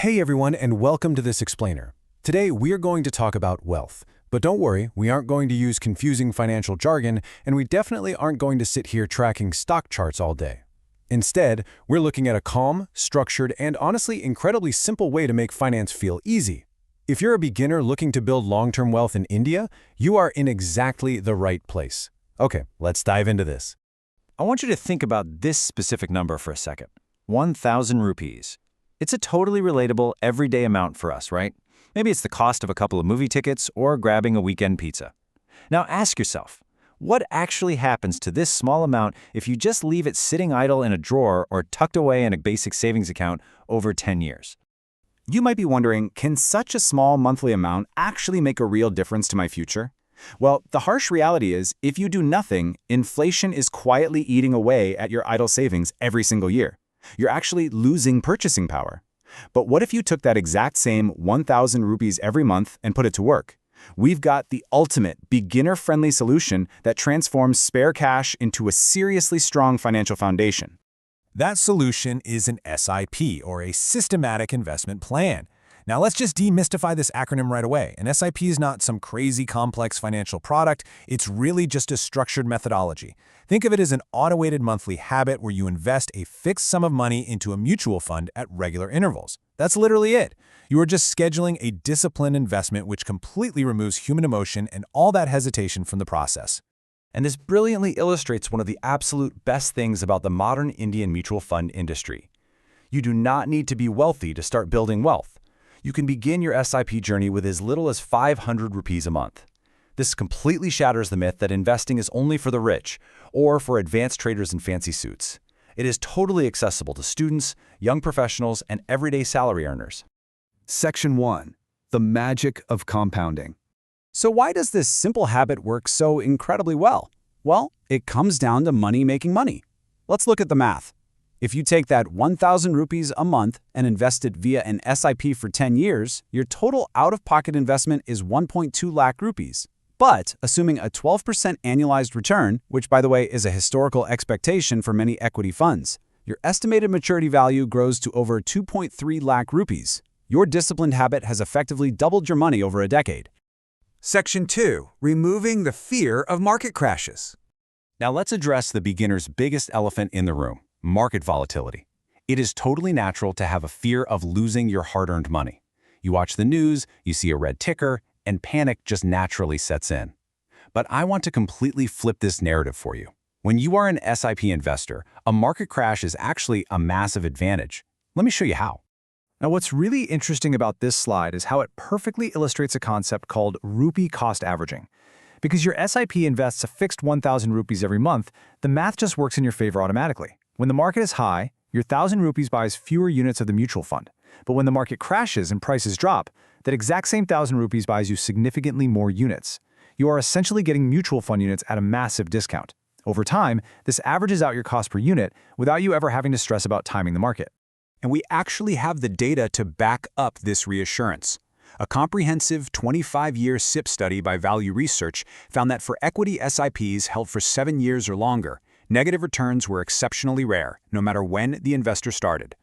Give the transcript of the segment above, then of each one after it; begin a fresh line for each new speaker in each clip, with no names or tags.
Hey everyone, and welcome to this explainer. Today we're going to talk about wealth. But don't worry, we aren't going to use confusing financial jargon, and we definitely aren't going to sit here tracking stock charts all day. Instead, we're looking at a calm, structured, and honestly incredibly simple way to make finance feel easy. If you're a beginner looking to build long-term wealth in India, you are in exactly the right place. Okay, let's dive into this.
I want you to think about this specific number for a second. 1,000 rupees. It's a totally relatable, everyday amount for us, right? Maybe it's the cost of a couple of movie tickets or grabbing a weekend pizza. Now ask yourself, what actually happens to this small amount if you just leave it sitting idle in a drawer or tucked away in a basic savings account over 10 years?
You might be wondering, can such a small monthly amount actually make a real difference to my future? Well, the harsh reality is, if you do nothing, inflation is quietly eating away at your idle savings every single year. You're actually losing purchasing power. But what if you took that exact same 1,000 rupees every month and put it to work? We've got the ultimate beginner-friendly solution that transforms spare cash into a seriously strong financial foundation.
That solution is an SIP, or a systematic investment plan. Now let's just demystify this acronym right away. An SIP is not some crazy complex financial product, it's really just a structured methodology. Think of it as an automated monthly habit where you invest a fixed sum of money into a mutual fund at regular intervals. That's literally it. You are just scheduling a disciplined investment which completely removes human emotion and all that hesitation from the process.
And this brilliantly illustrates one of the absolute best things about the modern Indian mutual fund industry. You do not need to be wealthy to start building wealth. You can begin your SIP journey with as little as 500 rupees a month. This completely shatters the myth that investing is only for the rich or for advanced traders in fancy suits. It is totally accessible to students, young professionals, and everyday salary earners.
Section 1. The magic of compounding.
So why does this simple habit work so incredibly well? Well, it comes down to money making money. Let's look at the math. If you take that 1,000 rupees a month and invest it via an SIP for 10 years, your total out-of-pocket investment is 1.2 lakh rupees. But assuming a 12% annualized return, which by the way is a historical expectation for many equity funds, your estimated maturity value grows to over 2.3 lakh rupees. Your disciplined habit has effectively doubled your money over a decade.
Section 2. Removing the fear of market crashes.
Now let's address the beginner's biggest elephant in the room: market volatility. It is totally natural to have a fear of losing your hard-earned money. You watch the news, you see a red ticker, and panic just naturally sets in. But I want to completely flip this narrative for you. When you are an SIP investor, a market crash is actually a massive advantage. Let me show you how.
Now, what's really interesting about this slide is how it perfectly illustrates a concept called rupee cost averaging. Because your SIP invests a fixed 1,000 rupees every month, the math just works in your favor automatically. When the market is high, your 1,000 rupees buys fewer units of the mutual fund. But when the market crashes and prices drop, that exact same 1,000 rupees buys you significantly more units. You are essentially getting mutual fund units at a massive discount. Over time, this averages out your cost per unit without you ever having to stress about timing the market.
And we actually have the data to back up this reassurance. A comprehensive 25-year SIP study by Value Research found that for equity SIPs held for 7 years or longer, negative returns were exceptionally rare, no matter when the investor started.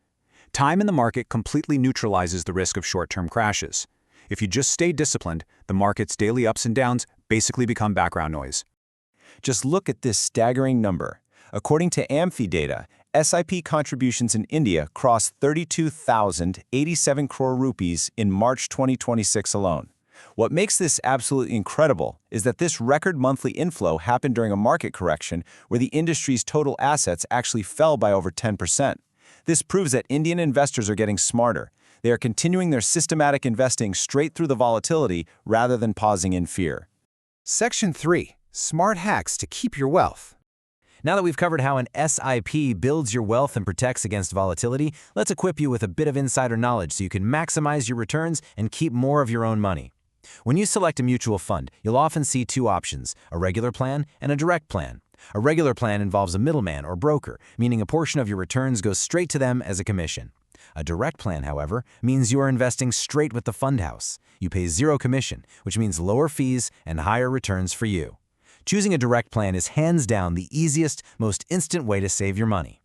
Time in the market completely neutralizes the risk of short-term crashes. If you just stay disciplined, the market's daily ups and downs basically become background noise.
Just look at this staggering number. According to AMFI data, SIP contributions in India crossed 32,087 crore rupees in March 2026 alone. What makes this absolutely incredible is that this record monthly inflow happened during a market correction where the industry's total assets actually fell by over 10%. This proves that Indian investors are getting smarter. They are continuing their systematic investing straight through the volatility rather than pausing in fear.
Section 3. Smart hacks to keep your wealth.
Now that we've covered how an SIP builds your wealth and protects against volatility, let's equip you with a bit of insider knowledge so you can maximize your returns and keep more of your own money. When you select a mutual fund, you'll often see two options: a regular plan and a direct plan. A regular plan involves a middleman or broker, meaning a portion of your returns goes straight to them as a commission. A direct plan, however, means you are investing straight with the fund house. You pay zero commission, which means lower fees and higher returns for you. Choosing a direct plan is hands down the easiest, most instant way to save your money.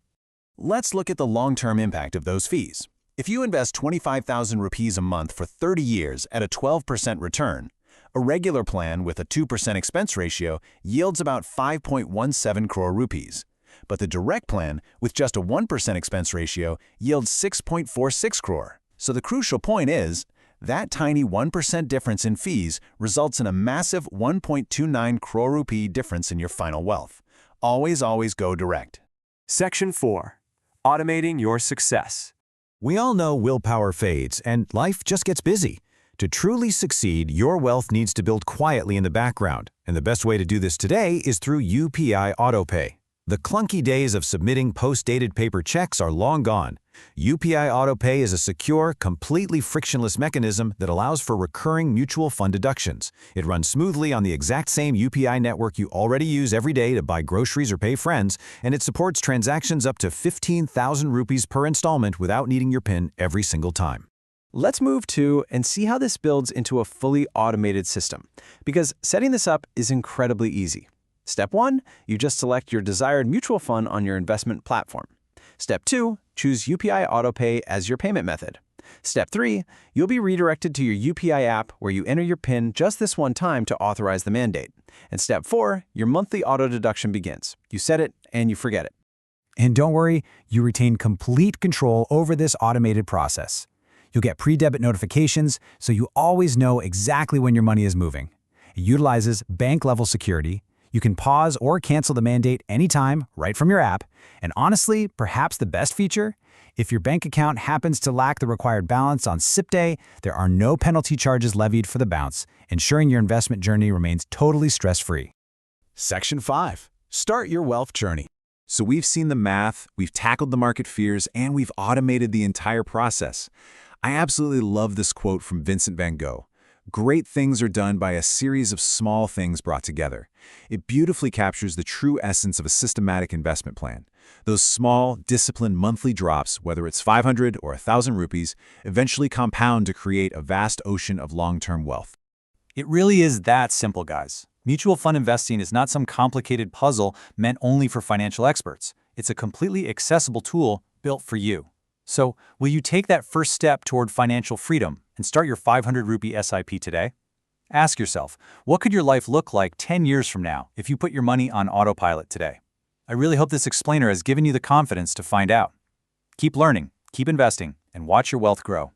Let's look at the long-term impact of those fees.
If you invest 25,000 rupees a month for 30 years at a 12% return, a regular plan with a 2% expense ratio yields about 5.17 crore rupees. But the direct plan with just a 1% expense ratio yields 6.46 crore. So the crucial point is, that tiny 1% difference in fees results in a massive 1.29 crore rupee difference in your final wealth. Always go direct.
Section 4. Automating your success.
We all know willpower fades, and life just gets busy. To truly succeed, your wealth needs to build quietly in the background, and the best way to do this today is through UPI AutoPay. The clunky days of submitting post-dated paper checks are long gone. UPI AutoPay is a secure, completely frictionless mechanism that allows for recurring mutual fund deductions. It runs smoothly on the exact same UPI network you already use every day to buy groceries or pay friends, and it supports transactions up to 15,000 rupees per installment without needing your PIN every single time.
Let's move to and see how this builds into a fully automated system, because setting this up is incredibly easy. Step 1, you just select your desired mutual fund on your investment platform. Step 2, choose UPI AutoPay as your payment method. Step 3, you'll be redirected to your UPI app where you enter your PIN just this one time to authorize the mandate. And Step 4, your monthly auto deduction begins. You set it and you forget it.
And don't worry, you retain complete control over this automated process. You'll get pre-debit notifications, so you always know exactly when your money is moving. It utilizes bank-level security. You can pause or cancel the mandate anytime, right from your app. And honestly, perhaps the best feature? If your bank account happens to lack the required balance on SIP day, there are no penalty charges levied for the bounce, ensuring your investment journey remains totally stress-free.
Section 5. Start your wealth journey. So we've seen the math, we've tackled the market fears, and we've automated the entire process. I absolutely love this quote from Vincent van Gogh. Great things are done by a series of small things brought together. It beautifully captures the true essence of a systematic investment plan. Those small, disciplined monthly drops, whether it's 500 or 1,000 rupees, eventually compound to create a vast ocean of long-term wealth.
It really is that simple, guys. Mutual fund investing is not some complicated puzzle meant only for financial experts. It's a completely accessible tool built for you. So, will you take that first step toward financial freedom and start your 500 rupee SIP today? Ask yourself, what could your life look like 10 years from now if you put your money on autopilot today? I really hope this explainer has given you the confidence to find out. Keep learning, keep investing, and watch your wealth grow.